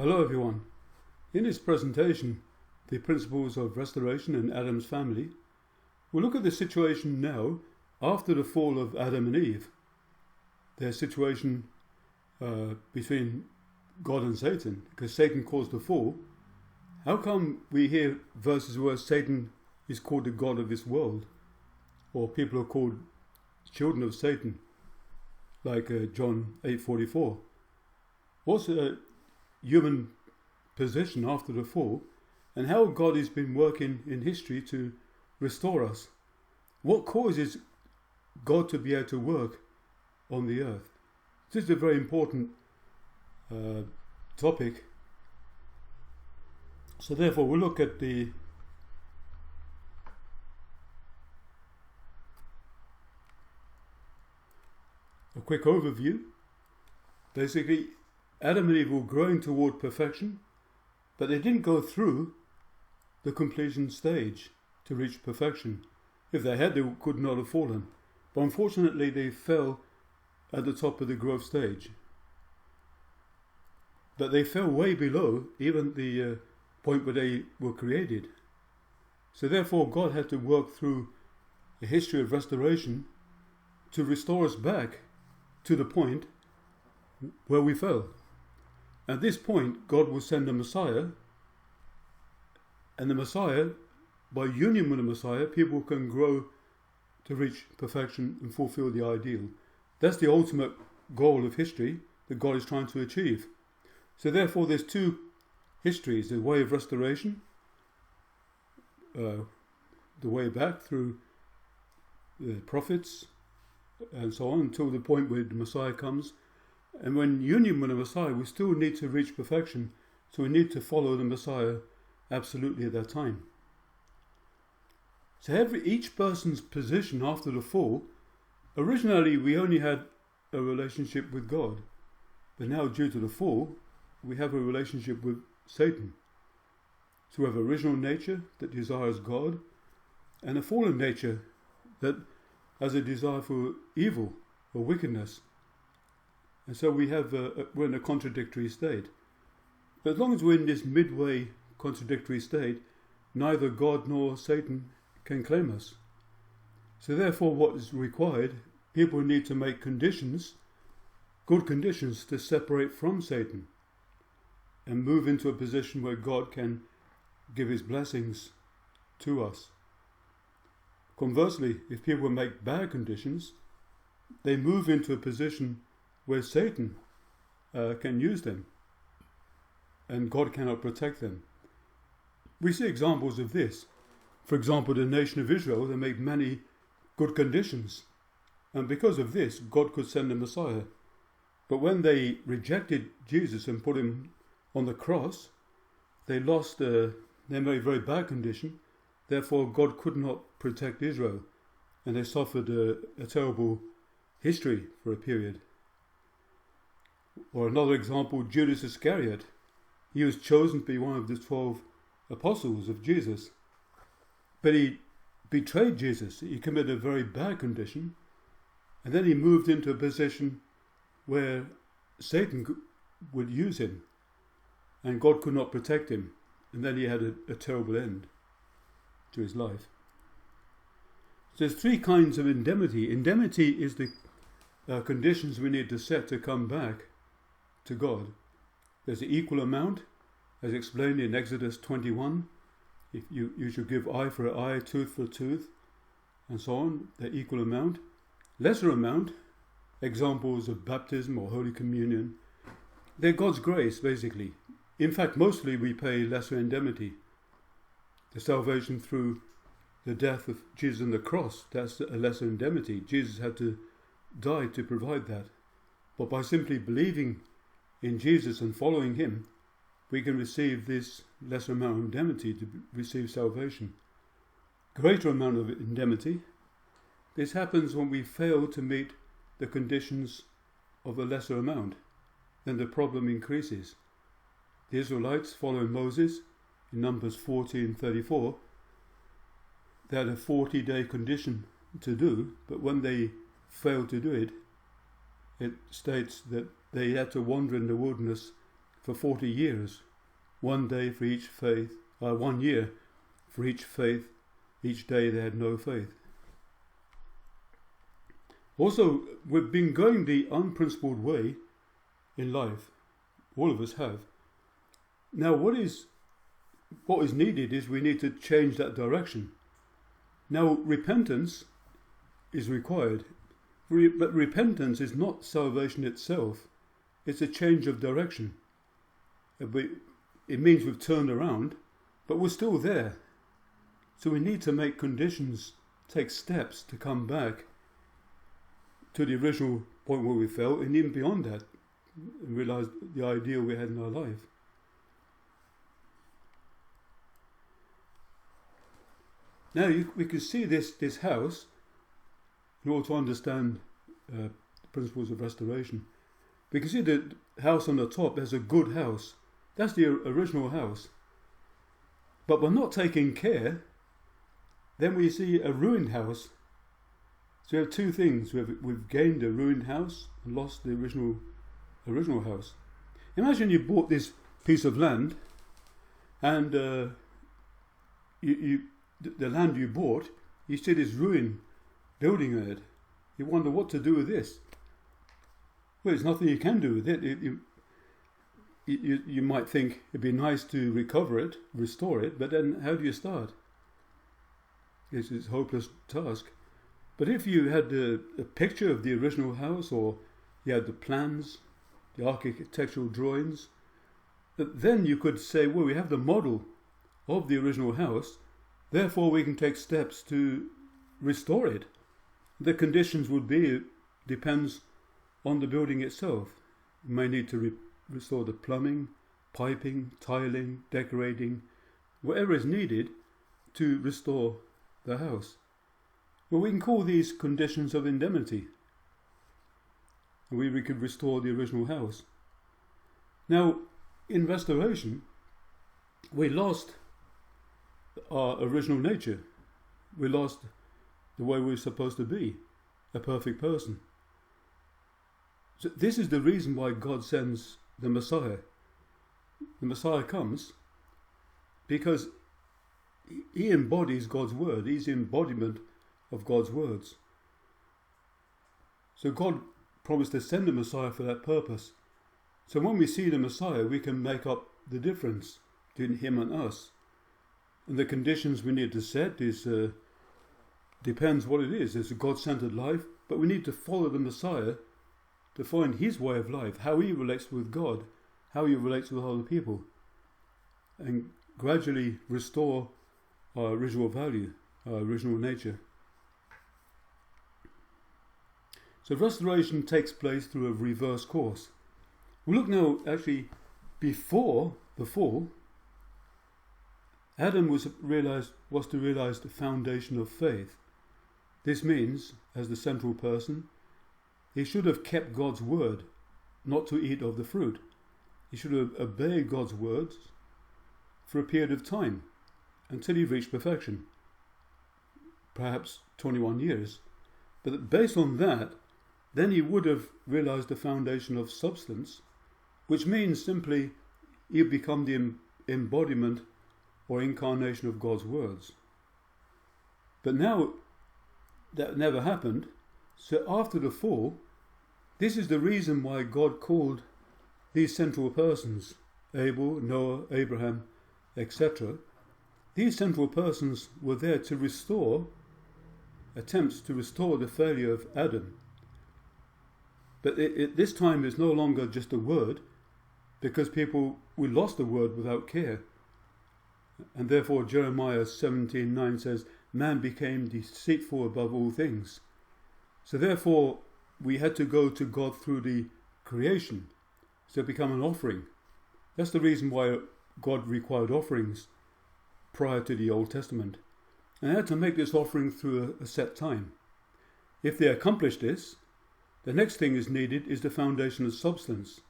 Hello everyone. In this presentation, The Principles of Restoration in Adam's Family, we'll look at the situation now after the fall of Adam and Eve. Their situation between God and Satan, because Satan caused the fall. How come we hear verses where Satan is called the God of this world, or people are called children of Satan, like John 8:44? What's a human position after the fall, and how God has been working in history to restore us? What causes God to be able to work on the earth? This is a very important topic. So therefore we'll look at a quick overview. Basically, Adam and Eve were growing toward perfection, but they didn't go through the completion stage to reach perfection. If they had, they could not have fallen. But unfortunately, they fell at the top of the growth stage. But they fell way below even the point where they were created. So therefore, God had to work through a history of restoration to restore us back to the point where we fell. At this point, God will send a Messiah, and the Messiah, by union with the Messiah, people can grow to reach perfection and fulfill the ideal. That's the ultimate goal of history that God is trying to achieve. So therefore, there's two histories: the way of restoration, the way back through the prophets, and so on, until the point where the Messiah comes. And when union with the Messiah, we still need to reach perfection, so we need to follow the Messiah absolutely at that time. So each person's position after the fall, originally we only had a relationship with God, but now due to the fall, we have a relationship with Satan. So we have original nature that desires God, and a fallen nature that has a desire for evil or wickedness. And so we're in a contradictory state. But as long as we're in this midway contradictory state, neither God nor Satan can claim us. So therefore, what is required, people need to make conditions, good conditions, to separate from Satan and move into a position where God can give his blessings to us. Conversely, if people make bad conditions, they move into a position where Satan can use them and God cannot protect them. We see examples of this. For example, the nation of Israel, they made many good conditions, and because of this, God could send a Messiah. But when they rejected Jesus and put him on the cross, they made a very bad condition. Therefore, God could not protect Israel, and they suffered a terrible history for a period. Or another example, Judas Iscariot. He was chosen to be one of the 12 apostles of Jesus, but he betrayed Jesus. He committed a very bad condition, and then he moved into a position where Satan would use him, and God could not protect him, and then he had a terrible end to his life. So there's three kinds of indemnity. Indemnity is the conditions we need to set to come back to God. There's the equal amount, as explained in Exodus 21. If you should give eye for an eye, tooth for a tooth, and so on, the equal amount. Lesser amount, examples of baptism or Holy Communion, they're God's grace, basically. In fact, mostly we pay lesser indemnity. The salvation through the death of Jesus on the cross, that's a lesser indemnity. Jesus had to die to provide that. But by simply believing in Jesus and following him, we can receive this lesser amount of indemnity to receive salvation. Greater amount of indemnity, this happens when we fail to meet the conditions of a lesser amount. Then the problem increases. The Israelites, following Moses, in Numbers 14:34, they had a 40-day condition to do, but when they failed to do it, it states that they had to wander in the wilderness for 40 years, 1 day for each faith, 1 year for each faith, each day they had no faith. Also, we've been going the unprincipled way in life. All of us have. Now, what is needed is we need to change that direction. Now, repentance is required, but repentance is not salvation itself. It's a change of direction. It means we've turned around, but we're still there. So we need to make conditions, take steps to come back to the original point where we fell, and even beyond that, and realize the ideal we had in our life. Now we can see this house in order to understand the principles of restoration. We can see the house on the top as a good house. That's the original house. But we're not taking care. Then we see a ruined house. So we have two things. We've gained a ruined house and lost the original house. Imagine you bought this piece of land, and the land you bought, you see this ruined building in it. You wonder what to do with this. Well, there's nothing you can do with it. You might think it'd be nice to recover it, restore it, but then how do you start? It's a hopeless task. But if you had a picture of the original house, or you had the plans, the architectural drawings, then you could say, well, we have the model of the original house, therefore we can take steps to restore it. The conditions would be, depends on the building itself. You may need to restore the plumbing, piping, tiling, decorating, whatever is needed to restore the house. Well, we can call these conditions of indemnity. We could restore the original house. Now, in restoration, we lost our original nature. We lost the way we were supposed to be, a perfect person. So this is the reason why God sends the Messiah. The Messiah comes because he embodies God's word. He's the embodiment of God's words. So God promised to send the Messiah for that purpose. So when we see the Messiah, we can make up the difference between him and us. And the conditions we need to set is depends what it is. It's a God-centered life, but we need to follow the Messiah to find his way of life, how he relates with God, how he relates with other people, and gradually restore our original value, our original nature. So restoration takes place through a reverse course. We look now, actually, before the fall, Adam was to realize the foundation of faith. This means, as the central person, he should have kept God's word, not to eat of the fruit. He should have obeyed God's words for a period of time, until he reached perfection, perhaps 21 years. But based on that, then he would have realized the foundation of substance, which means simply he'd become the embodiment or incarnation of God's words. But now that never happened. So after the fall, this is the reason why God called these central persons, Abel, Noah, Abraham, etc. These central persons were there to restore, attempts to restore the failure of Adam. But this time it's no longer just a word, because we lost the word without care. And therefore Jeremiah 17:9 says, man became deceitful above all things. So therefore we had to go to God through the creation, so it became an offering. That's the reason why God required offerings prior to the Old Testament. And they had to make this offering through a set time. If they accomplished this, the next thing is needed is the foundation of substance.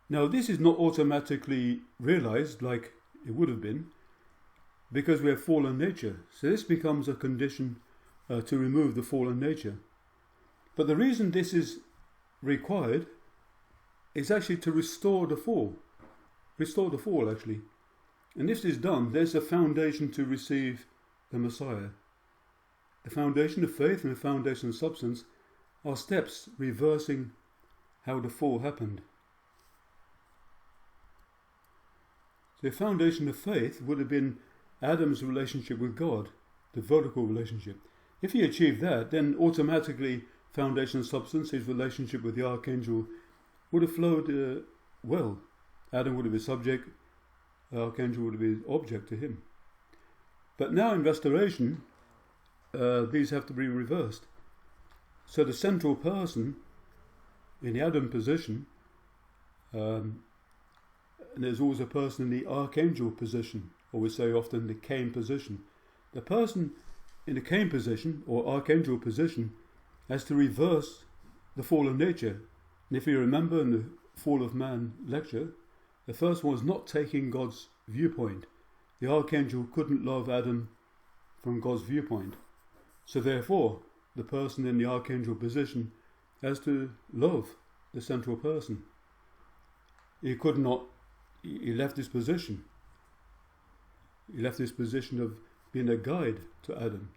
Now this is not automatically realized like it would have been, because we have fallen nature. So this becomes a condition to remove the fallen nature. But the reason this is required is actually to restore the fall. restore the fall actually. And if this is done, there's a foundation to receive the Messiah. The foundation of faith and the foundation of substance are steps reversing how the fall happened. The foundation of faith would have been Adam's relationship with God, the vertical relationship. If he achieved that, then automatically foundation of substance, his relationship with the archangel, would have flowed well. Adam would have been subject, the archangel would have been object to him. But now in restoration, these have to be reversed. So the central person in the Adam position, and there's always a person in the archangel position, or we say often the Cain position. The person in the Cain position, or archangel position, has to reverse the fallen nature. And if you remember in the Fall of Man lecture, the first one was not taking God's viewpoint. The archangel couldn't love Adam from God's viewpoint. So therefore, the person in the archangel position has to love the central person. He could not, he left his position. He left his position of being a guide to Adam,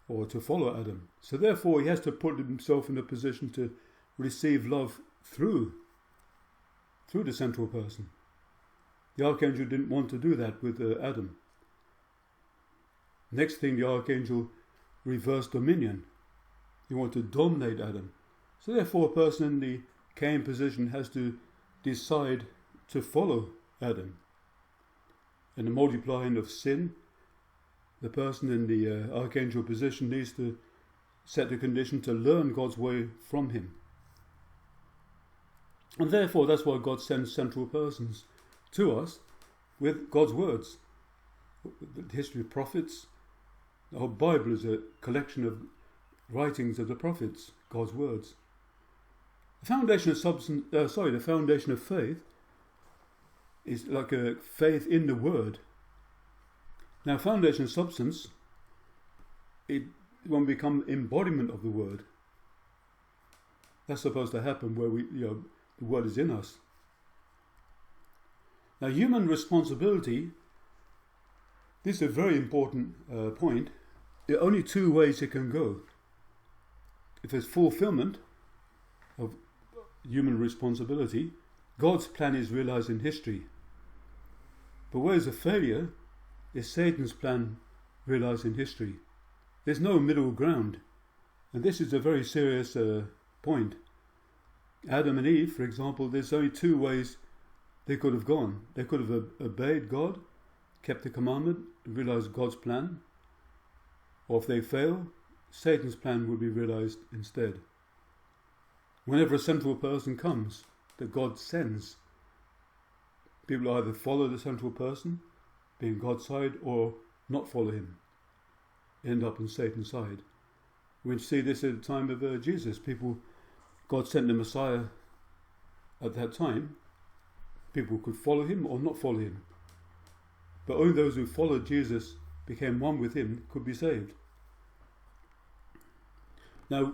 or to follow Adam. So therefore he has to put himself in a position to receive love through the central person. The archangel didn't want to do that with Adam. Next thing, the archangel reversed dominion. He wanted to dominate Adam. So therefore a person in the Cain position has to decide to follow Adam. In the multiplying of sin, the person in the archangel position needs to set the condition to learn God's way from him. And therefore that's why God sends central persons to us with God's words. The history of prophets, the whole Bible is a collection of writings of the prophets, God's words. The foundation of faith is like a faith in the word. Now, foundation of substance, it won't become embodiment of the word. That's supposed to happen where the word is in us. Now, human responsibility, this is a very important point. There are only two ways it can go. If there's fulfillment of human responsibility, God's plan is realized in history. But where there's a failure, is Satan's plan realized in history. There's no middle ground. And this is a very serious point. Adam and Eve, for example, there's only two ways they could have gone. They could have obeyed God, kept the commandment, realized God's plan. Or if they fail, Satan's plan will be realized instead. Whenever a central person comes that God sends, people either follow the central person, being God's side, or not follow him, end up on Satan's side. We see this at the time of Jesus. God sent the Messiah at that time. People could follow him or not follow him. But only those who followed Jesus, became one with him, could be saved. Now,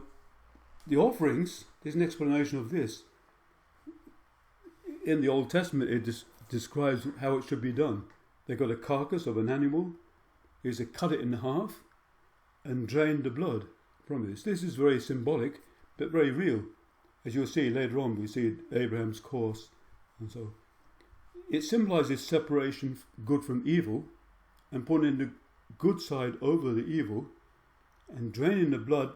the offerings, there's an explanation of this. In the Old Testament, it describes how it should be done. They got a carcass of an animal, is to cut it in half and drain the blood from this. This is very symbolic, but very real. As you'll see later on, we see Abraham's course, and so it symbolizes separation, good from evil, and putting the good side over the evil, and draining the blood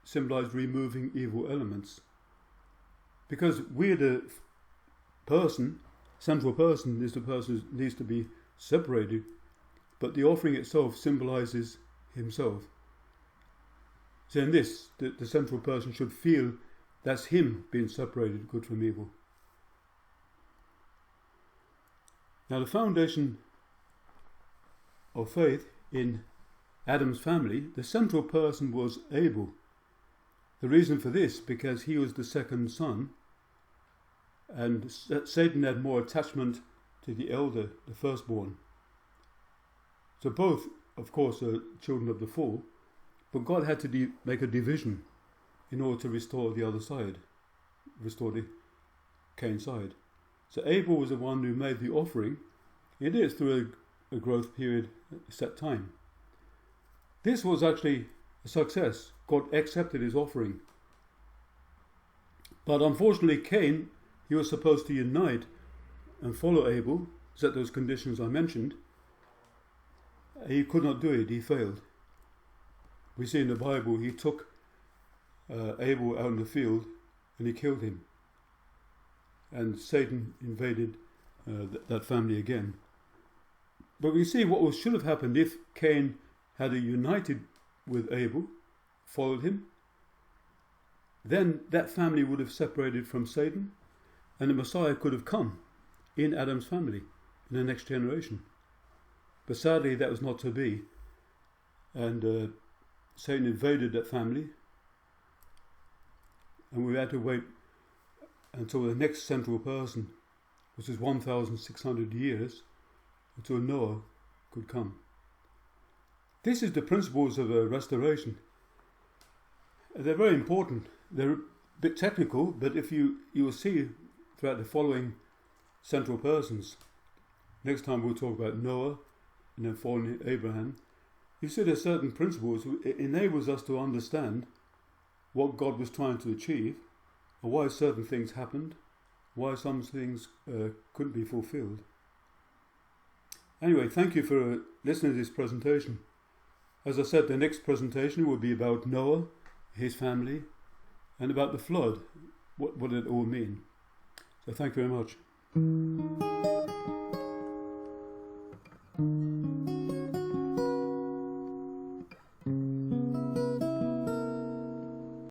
symbolizes removing evil elements. Because we're the person, central person is the person who needs to be separated, but the offering itself symbolizes himself. So in this, the central person should feel that's him being separated, good from evil. Now the foundation of faith in Adam's family, the central person was Abel. The reason for this, because he was the second son, and Satan had more attachment to the elder, the firstborn. So both, of course, are children of the fall, but God had to make a division in order to restore the other side, restore the Cain side. So Abel was the one who made the offering. He did it through a growth period, a set time. This was actually a success. God accepted his offering. But unfortunately, Cain, he was supposed to unite and follow Abel, set those conditions I mentioned. He could not do it. He failed. We see in the Bible, he took Abel out in the field and he killed him. And Satan invaded that family again. But we see what should have happened if Cain had united with Abel, followed him. Then that family would have separated from Satan, and the Messiah could have come in Adam's family in the next generation. But sadly, that was not to be. And Satan invaded that family, and we had to wait until the next central person, which is 1,600 years, until Noah could come. This is the principles of restoration. They're very important. They're a bit technical, but if you will see throughout the following central persons, next time we'll talk about Noah and then following Abraham, you see there's certain principles. It enables us to understand what God was trying to achieve, or why certain things happened, why some things couldn't be fulfilled. Anyway, thank you for listening to this presentation. As I said, the next presentation will be about Noah, his family, and about the flood, what it all mean. So thank you very much.